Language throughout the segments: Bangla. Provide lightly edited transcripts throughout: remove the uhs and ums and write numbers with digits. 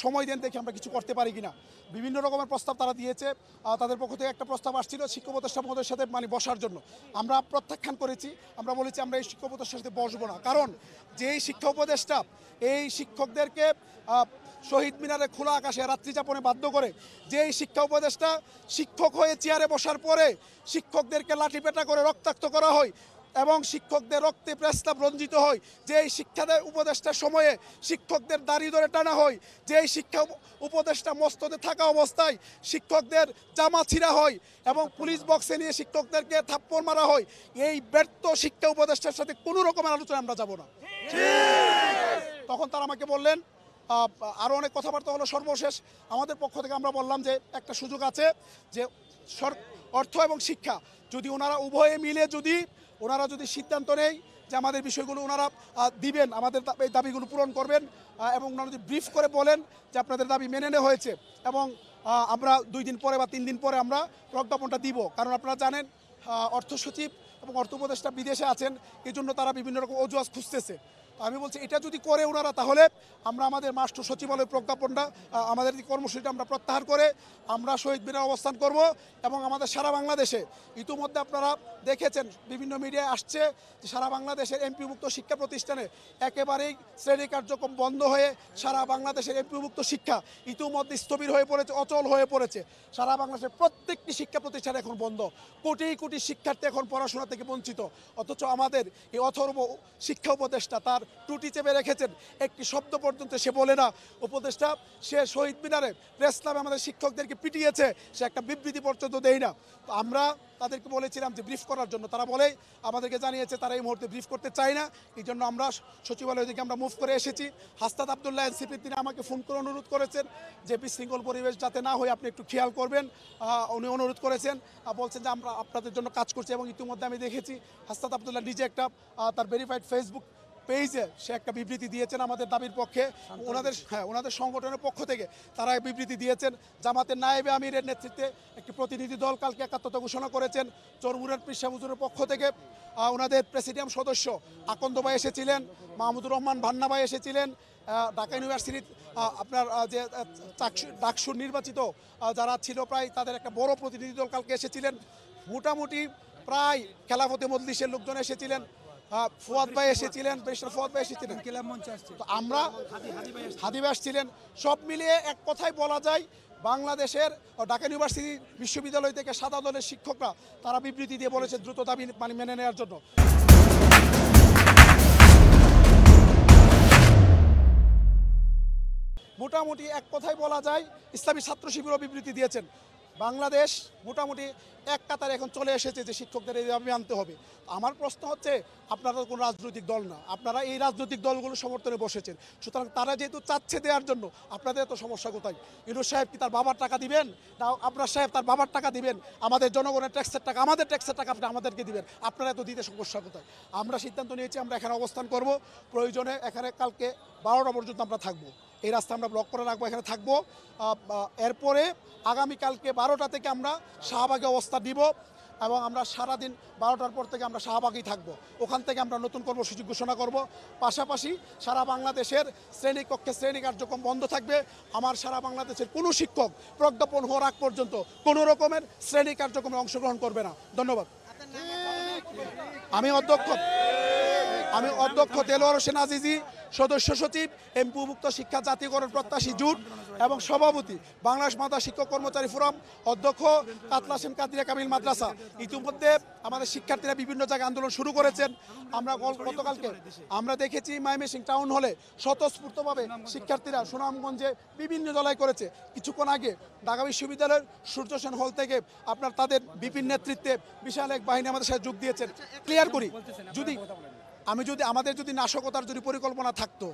সময় দেন, দেখি আমরা কিছু করতে পারি কিনা। বিভিন্ন রকমের প্রস্তাব তারা দিয়েছে। তাদের পক্ষ থেকে একটা প্রস্তাব আসছিল শিক্ষা উপদেষ্টা মহোদয়ের সাথে বসার জন্য। আমরা প্রত্যাখ্যান করেছি। আমরা বলেছি আমরা এই শিক্ষা উপদেষ্টার সাথে বসবো না, কারণ যেই শিক্ষা উপদেষ্টা এই শিক্ষকদেরকে শহীদ মিনারে খোলা আকাশে রাত্রি যাপনে বাধ্য করে, যেই শিক্ষা উপদেষ্টা শিক্ষক হয়ে চেয়ারে বসার পরে শিক্ষকদেরকে লাঠিপেটা করে রক্তাক্ত করা হয় এবং শিক্ষকদের রক্তে প্রস্তাব রঞ্জিত হয়, যেই শিক্ষা উপদেষ্টার সময়ে শিক্ষকদের দাড়ি ধরে টানা হয়, যেই শিক্ষা উপদেষ্টা মস্তদে থাকা অবস্থায় শিক্ষকদের জামা ছিঁড়া হয় এবং পুলিশ বক্সে নিয়ে শিক্ষকদেরকে থাপ্পড় মারা হয়, এই ব্যর্থ শিক্ষা উপদেষ্টার সাথে কোনো রকমের আলোচনা আমরা যাব না। তখন তারা আমাকে বললেন, আরও অনেক কথাবার্তা হলো। সর্বশেষ আমাদের পক্ষ থেকে আমরা বললাম যে একটা সুযোগ আছে, যে অর্থ এবং শিক্ষা যদি ওনারা উভয়ে মিলে ওনারা যদি সিদ্ধান্ত নেয় যে আমাদের বিষয়গুলো ওনারা দিবেন, আমাদের এই দাবিগুলো পূরণ করবেন এবং ওনারা যদি ব্রিফ করে বলেন যে আপনাদের দাবি মেনে নেওয়া হয়েছে এবং আমরা 2 দিন পরে বা 3 দিন পরে আমরা প্রজ্ঞাপনটা দিব। কারণ আপনারা জানেন অর্থ সচিব এবং অর্থ উপদেষ্টা বিদেশে আছেন, এই জন্য তারা বিভিন্ন রকম অজুহাত খুঁজতেছে। আমি বলছি এটা যদি করে ওনারা, তাহলে আমরা আমাদের মাস্টার সচিবালয় প্রজ্ঞাপনটা, আমাদের কর্মসূচিটা আমরা প্রত্যাহার করে আমরা শহীদ মিনারে অবস্থান করব এবং আমাদের সারা বাংলাদেশে ইতিমধ্যে আপনারা দেখেছেন বিভিন্ন মিডিয়ায় আসছে যে সারা বাংলাদেশের এমপিভুক্ত শিক্ষা প্রতিষ্ঠানে একেবারেই শ্রেণী কার্যক্রম বন্ধ হয়ে সারা বাংলাদেশের এমপিভুক্ত শিক্ষা ইতিমধ্যে স্থবির হয়ে পড়েছে, অচল হয়ে পড়েছে। সারা বাংলাদেশের প্রত্যেকটি শিক্ষা প্রতিষ্ঠান এখন বন্ধ, কোটি কোটি শিক্ষার্থী এখন পড়াশোনা থেকে বঞ্চিত। অথচ আমাদের এই অথর্ব শিক্ষা উপদেষ্টা তার টুটি চেপে রেখেছেন, একটি শব্দ পর্যন্ত সে বলে না। উপদেষ্টা সে শহীদ মিনারে প্রেস ক্লাবে আমাদের শিক্ষকদেরকে পিটিয়েছে, সে একটা বিবৃতি পর্যন্ত দেয় না। তো আমরা তাদেরকে বলেছিলাম যে ব্রিফ করার জন্য, তারা বলে আমাদেরকে জানিয়েছে তারা এই মুহূর্তে ব্রিফ করতে চায় না। এই জন্য আমরা সচিবালয় থেকে আমরা মুভ করে এসেছি। হাসনাত আবদুল্লাহ এনসিপি তিনি আমাকে ফোন করে অনুরোধ করেছেন যে বিশৃঙ্খল পরিবেশ যাতে না হয় আপনি একটু খেয়াল করবেন। উনি অনুরোধ করেছেন, বলছেন যে আমরা আপনাদের জন্য কাজ করছি এবং ইতিমধ্যে আমি দেখেছি হাসনাত আবদুল্লাহ নিজে একটা তার ভেরিফাইড ফেসবুক পেজে সে একটা বিবৃতি দিয়েছেন আমাদের দাবির পক্ষে। ওনাদের সংগঠনের পক্ষ থেকে তারা বিবৃতি দিয়েছেন। জামাতের নায়েবে আমিরের নেতৃত্বে একটি প্রতিনিধি দল কালকে একাত্মতা ঘোষণা করেছেন। চরমুরের পীর সাহেব হুজুরের পক্ষ থেকে ওনাদের প্রেসিডিয়াম সদস্য আকন্দ ভাই এসেছিলেন, মাহমুদুর রহমান ভান্না ভাই এসেছিলেন, ঢাকা ইউনিভার্সিটির আপনার যে ডাকসুর নির্বাচিত যারা ছিল প্রায় তাদের একটা বড় প্রতিনিধি দল কালকে এসেছিলেন। মোটামুটি প্রায় খেলাফতে মজলিসের লোকজন এসেছিলেন, ফুয়াদ ভাই এসেছিলেন, ব্যারিস্টার ফুয়াদ ভাই এসেছিলেন, তো আমরা হাদিব আসছিলেন। সব মিলিয়ে এক কথায় বলা যায় বাংলাদেশের ঢাকা ইউনিভার্সিটি বিশ্ববিদ্যালয় থেকে সাদা দলের শিক্ষকরা তারা বিবৃতি দিয়ে বলেছে দ্রুত দাবি মেনে নেওয়ার জন্য। মোটামুটি এক কথায় বলা যায় ইসলামী ছাত্র শিবিরও বিবৃতি দিয়েছেন। বাংলাদেশ মোটামুটি এক কাতারে এখন চলে এসেছে যে শিক্ষকদের এই দাবি আনতে হবে। আমার প্রশ্ন হচ্ছে, আপনারা তো কোনো রাজনৈতিক দল না, আপনারা এই রাজনৈতিক দলগুলো সমর্থনে বসেছেন, সুতরাং তারা যেহেতু চাচ্ছে দেওয়ার জন্য আপনাদের এত সমস্যা কোথায়? ইউনূস সাহেব কি তার বাবার টাকা দিবেন, না আবরার সাহেব তার বাবার টাকা দিবেন? আমাদের জনগণের ট্যাক্সের টাকা, আমাদের ট্যাক্সের টাকা আপনি আমাদেরকে দিবেন, আপনারা এত দিতে সমস্যা কোথায়? আমরা সিদ্ধান্ত নিয়েছি আমরা এখানে অবস্থান করব, প্রয়োজনে এখানে কালকে 12টা পর্যন্ত আমরা থাকবো, এই রাস্তা আমরা ব্লক করে রাখবো, এখানে থাকবো। এরপরে আগামীকালকে 12টা থেকে আমরা শাহবাগে অবস্থান দিব এবং আমরা সারাদিন 12টার পর থেকে আমরা শাহবাগেই থাকবো। ওখান থেকে আমরা নতুন কর্মসূচি ঘোষণা করব। পাশাপাশি সারা বাংলাদেশের শ্রেণীকক্ষে শ্রেণী কার্যক্রম বন্ধ থাকবে। আমার সারা বাংলাদেশের কোনো শিক্ষক প্রজ্ঞাপন হওয়ার আগ পর্যন্ত কোনো রকমের শ্রেণী কার্যক্রমে অংশগ্রহণ করবে না। ধন্যবাদ। আমি অধ্যক্ষ দেলোয়ার হোসেন আজিজি, সদস্য সচিব এমপিভুক্ত শিক্ষা জাতীয়করণ প্রত্যাশী জোট এবং সভাপতি বাংলাদেশ মাদ্রাসা শিক্ষক কর্মচারী ফোরাম, অধ্যক্ষ কাতলাসেম কাদিয়া কামিল মাদ্রাসা। ইতিমধ্যে আমাদের শিক্ষার্থীরা বিভিন্ন জায়গায় আন্দোলন শুরু করেছেন। আমরা গতকালকে আমরা দেখেছি ময়মনসিংহ টাউন হলে স্বতঃস্ফূর্তভাবে শিক্ষার্থীরা সুনামগঞ্জে বিভিন্ন জেলায় করেছে। কিছুক্ষণ আগে ঢাকা বিশ্ববিদ্যালয়ের সূর্য সেন হল থেকে আপনার তাদের বিপিন নেতৃত্বে বিশাল এক বাহিনী আমাদের সাথে যোগ দিয়েছেন। ক্লিয়ার করি, যদি আমাদের যদি নাশকতার যদি পরিকল্পনা থাকতো,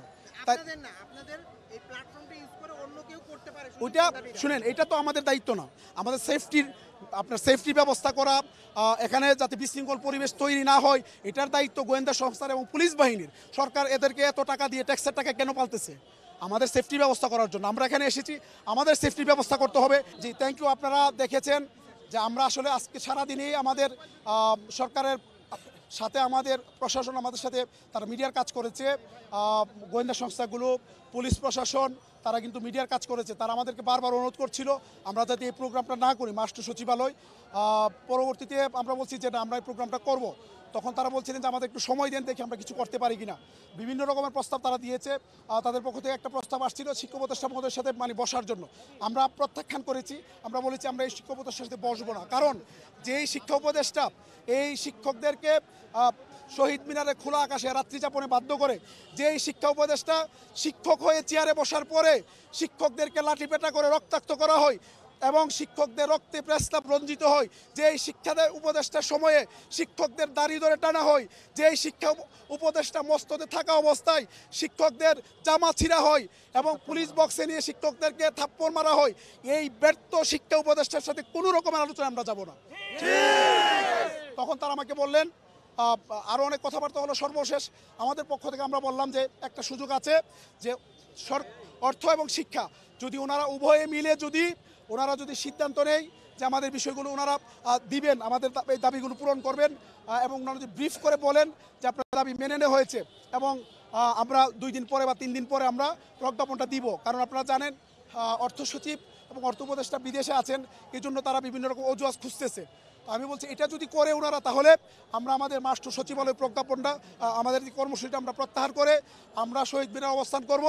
ওইটা শুনেন, এটা তো আমাদের দায়িত্ব না। আমাদের সেফটির ব্যবস্থা করা, এখানে যাতে বিশৃঙ্খল পরিবেশ তৈরি না হয়, এটার দায়িত্ব গোয়েন্দা সংস্থার এবং পুলিশ বাহিনীর। সরকার এদেরকে এত টাকা দিয়ে ট্যাক্সের টাকা কেন পালতেছে? আমাদের সেফটি ব্যবস্থা করার জন্য আমরা এখানে এসেছি, আমাদের সেফটি ব্যবস্থা করতে হবে। জি, থ্যাংক ইউ। আপনারা দেখেছেন যে আমরা আসলে আজকে সারাদিনই আমাদের সরকারের সাথে আমাদের প্রশাসন আমাদের সাথে তারা মিডিয়ার কাজ করেছে, গোয়েন্দা সংস্থাগুলো, পুলিশ প্রশাসন, তারা কিন্তু মিডিয়ার কাজ করেছে। তারা আমাদেরকে বারবার অনুরোধ করছিল আমরা যাতে এই প্রোগ্রামটা না করি মাস্টার সচিবালয়। পরবর্তীতে আমরা বলছি যে না, আমরা এই প্রোগ্রামটা করব। তখন তারা বলছিলেন যে আমাদের একটু সময় দেন, দেখি আমরা কিছু করতে পারি কিনা। বিভিন্ন রকমের প্রস্তাব তারা দিয়েছে। তাদের পক্ষ থেকে একটা প্রস্তাব আসছিল শিক্ষক উপদেষ্টা মহোদয়ের সাথে বসার জন্য। আমরা প্রত্যাখ্যান করেছি। আমরা বলেছি আমরা এই শিক্ষক উপদেষ্টার সাথে বসবো না, কারণ যেই শিক্ষা উপদেষ্টা এই শিক্ষকদেরকে শহীদ মিনারে খোলা আকাশে রাত্রি যাপনে বাধ্য করে, যেই শিক্ষা উপদেষ্টা শিক্ষক হয়ে চেয়ারে বসার পরে শিক্ষকদেরকে লাঠিপেটা করে রক্তাক্ত করা হয় এবং শিক্ষকদের রক্তে প্রেসক্লাব রঞ্জিত হয়, যেই শিক্ষা উপদেষ্টার সময়ে শিক্ষকদের দাড়ি ধরে টানা হয়, যেই শিক্ষা উপদেষ্টা মস্তদে থাকা অবস্থায় শিক্ষকদের জামা ছিঁড়া হয় এবং পুলিশ বক্সে নিয়ে শিক্ষকদেরকে থাপ্পড় মারা হয়, এই ব্যর্থ শিক্ষা উপদেষ্টার সাথে কোনো রকমের আলোচনা আমরা যাব না। তখন তারা আমাকে বললেন, আরও অনেক কথাবার্তা হলো। সর্বশেষ আমাদের পক্ষ থেকে আমরা বললাম যে একটা সুযোগ আছে, যে অর্থ এবং শিক্ষা যদি ওনারা উভয়ে মিলে ওনারা যদি সিদ্ধান্ত নেয় যে আমাদের বিষয়গুলো ওনারা দিবেন, আমাদের এই দাবিগুলো পূরণ করবেন এবং ওনারা যদি ব্রিফ করে বলেন যে আপনার দাবি মেনে নেওয়া হয়েছে এবং আমরা 2 দিন পরে বা 3 দিন পরে আমরা প্রজ্ঞাপনটা দিব। কারণ আপনারা জানেন অর্থ সচিব এবং অর্থ উপদেষ্টা বিদেশে আছেন, এই জন্য তারা বিভিন্ন রকম অজুহাত খুঁজতেছে। আমি বলছি এটা যদি করে ওনারা, তাহলে আমরা আমাদের মাস্টার সচিবালয় প্রজ্ঞাপনটা আমাদের কর্মসূচিটা আমরা প্রত্যাহার করে আমরা শহীদ মিনারে অবস্থান করব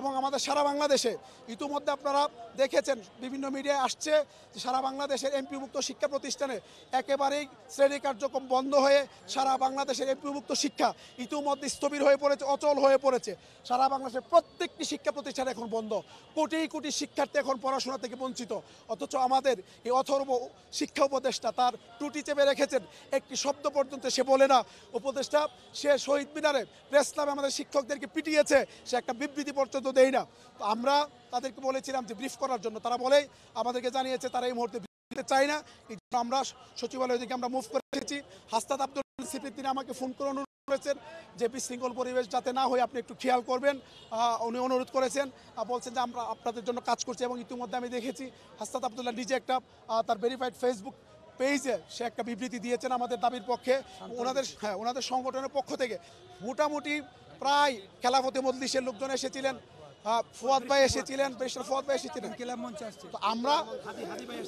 এবং আমাদের সারা বাংলাদেশে ইতিমধ্যে আপনারা দেখেছেন বিভিন্ন মিডিয়ায় আসছে যে সারা বাংলাদেশের এমপিভুক্ত শিক্ষা প্রতিষ্ঠানে একেবারেই শ্রেণী কার্যক্রম বন্ধ হয়ে সারা বাংলাদেশের এমপিভুক্ত শিক্ষা ইতিমধ্যে স্থবির হয়ে পড়েছে, অচল হয়ে পড়েছে। সারা বাংলাদেশের প্রত্যেকটি শিক্ষা প্রতিষ্ঠান এখন বন্ধ, কোটি কোটি শিক্ষার্থী এখন পড়াশোনা থেকে বঞ্চিত। অথচ আমাদের এই অথর্ব শিক্ষা উপদেষ্টা তার টুটি চেপে রেখেছেন, একটি শব্দ পর্যন্ত সে বলে না। উপদেষ্টা সে শহীদ মিনারে প্রেস ক্লাবে আমাদের শিক্ষকদেরকে পিটিয়েছে, সে একটা বিবৃতি পর্যন্ত দেয় না। তো আমরা তাদেরকে বলেছিলাম যে ব্রিফ করার জন্য, তারা বলেই আমাদেরকে জানিয়েছে তারা এই মুহূর্তে দিতে চায় না। এই জন্য আমরা সচিবালয় থেকে আমরা মুভ করে এসেছি। হাসনাত আব্দুল সিপি তিনি আমাকে ফোন করে অনুরোধ করেছেন যে বিশৃঙ্খল পরিবেশ যাতে না হয় আপনি একটু খেয়াল করবেন। উনি অনুরোধ করেছেন, বলছেন যে আমরা আপনাদের জন্য কাজ করছি এবং ইতিমধ্যে আমি দেখেছি হাসনাত আব্দুল্লাহ নিজে একটা তার ভেরিফাইড ফেসবুক পেজে সে একটা বিবৃতি দিয়েছেন আমাদের দাবির পক্ষে। ওনাদের সংগঠনের পক্ষ থেকে মোটামুটি প্রায় খেলাফতে মজলিসের লোকজন এসেছিলেন, ফুয়াদ ভাই এসেছিলেন, ব্যারিস্টার ফুয়াদ ভাই এসেছিলেন, তো আমরা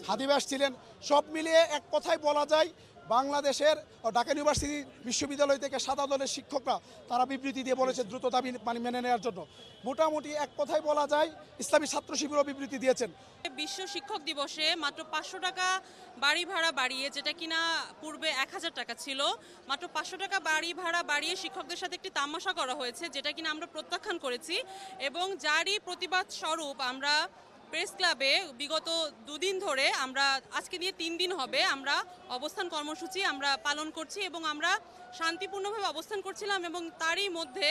হাদি ভাই আসছিলেন। সব মিলিয়ে এক কথায় বলা যায় বাংলাদেশের ঢাকা ইউনিভার্সিটি বিশ্ববিদ্যালয় থেকে সাদা দলের শিক্ষকরা তারা বিবৃতি দিয়ে বলেছে দ্রুত দাবি মেনে নেওয়ার জন্য। মোটামুটি এক কথায় বলা যায় ইসলামী ছাত্র শিবিরও বিবৃতি দিয়েছেন। বিশ্ব শিক্ষক দিবসে মাত্র 500 টাকা বাড়ি ভাড়া বাড়িয়ে, যেটা কিনা পূর্বে 1000 টাকা ছিল, মাত্র 500 টাকা বাড়ি ভাড়া বাড়িয়ে শিক্ষকদের সাথে একটি তামাশা করা হয়েছে, যেটা কিনা আমরা প্রত্যাখ্যান করেছি। এবং যারই প্রতিবাদ স্বরূপ আমরা প্রেস ক্লাবে বিগত 2 দিন ধরে, আমরা আজকে নিয়ে 3 দিন হবে, আমরা অবস্থান কর্মসূচি আমরা পালন করছি এবং আমরা শান্তিপূর্ণভাবে অবস্থান করছিলাম এবং তারই মধ্যে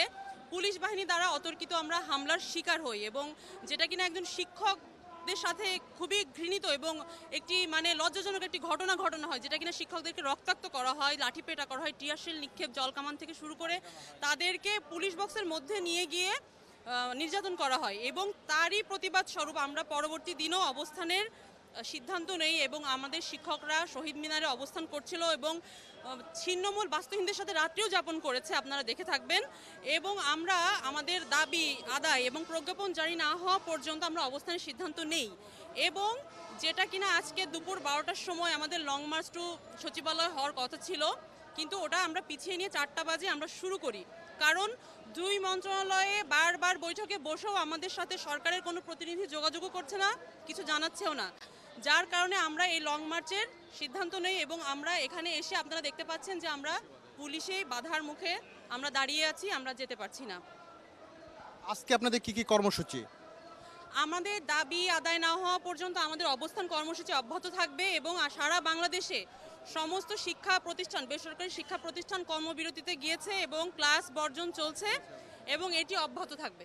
পুলিশ বাহিনী দ্বারা অতর্কিত আমরা হামলার শিকার হই এবং যেটা কিনা একজন শিক্ষকদের সাথে খুবই ঘৃণিত এবং একটি লজ্জাজনক একটি ঘটনা হয়, যেটা কিনা শিক্ষকদেরকে রক্তাক্ত করা হয়, লাঠিপেটা করা হয়, টিয়ারশেল নিক্ষেপ, জলকামান থেকে শুরু করে তাদেরকে পুলিশ বক্সের মধ্যে নিয়ে গিয়ে নির্যাতন করা হয়। এবং তারই প্রতিবাদ স্বরূপ আমরা পরবর্তী দিনও অবস্থানের সিদ্ধান্ত নেই এবং আমাদের শিক্ষকরা শহীদ মিনারে অবস্থান করছিল এবং ছিন্নমূল বাস্তুহীনদের সাথে রাত্রিও যাপন করেছে, আপনারা দেখে থাকবেন। এবং আমরা আমাদের দাবি আদায় এবং প্রজ্ঞাপন জারি না হওয়া পর্যন্ত আমরা অবস্থানের সিদ্ধান্ত নেই। এবং যেটা কিনা আজকে দুপুর 12টার সময় আমাদের লং মার্চ টু সচিবালয় হওয়ার কথা ছিল, কিন্তু ওটা আমরা পিছিয়ে নিয়ে 4টা বাজে আমরা শুরু করি, কারণ 2 মন্ত্রণালয়ে বারবার বৈঠকে বসেও আমাদের সাথে সরকারের কোনো প্রতিনিধি যোগাযোগও করছে না, কিছু জানাচ্ছেও না, যার কারণে আমরা এই লং মার্চের সিদ্ধান্ত নেই। এবং আমরা এখানে এসে আপনারা দেখতে পাচ্ছেন যে আমরা পুলিশে বাধার মুখে আমরা দাঁড়িয়ে আছি, আমরা যেতে পারছি না। আজকে আপনাদের কি কর্মসূচি? আমাদের দাবি আদায় না হওয়া পর্যন্ত আমাদের অবস্থান কর্মসূচি অব্যাহত থাকবে এবং সারা বাংলাদেশে সমস্ত শিক্ষা প্রতিষ্ঠান, বেসরকারি শিক্ষা প্রতিষ্ঠান কর্মবিরতিতে গিয়েছে এবং ক্লাস বর্জন চলছে এবং এটি অব্যাহত থাকবে।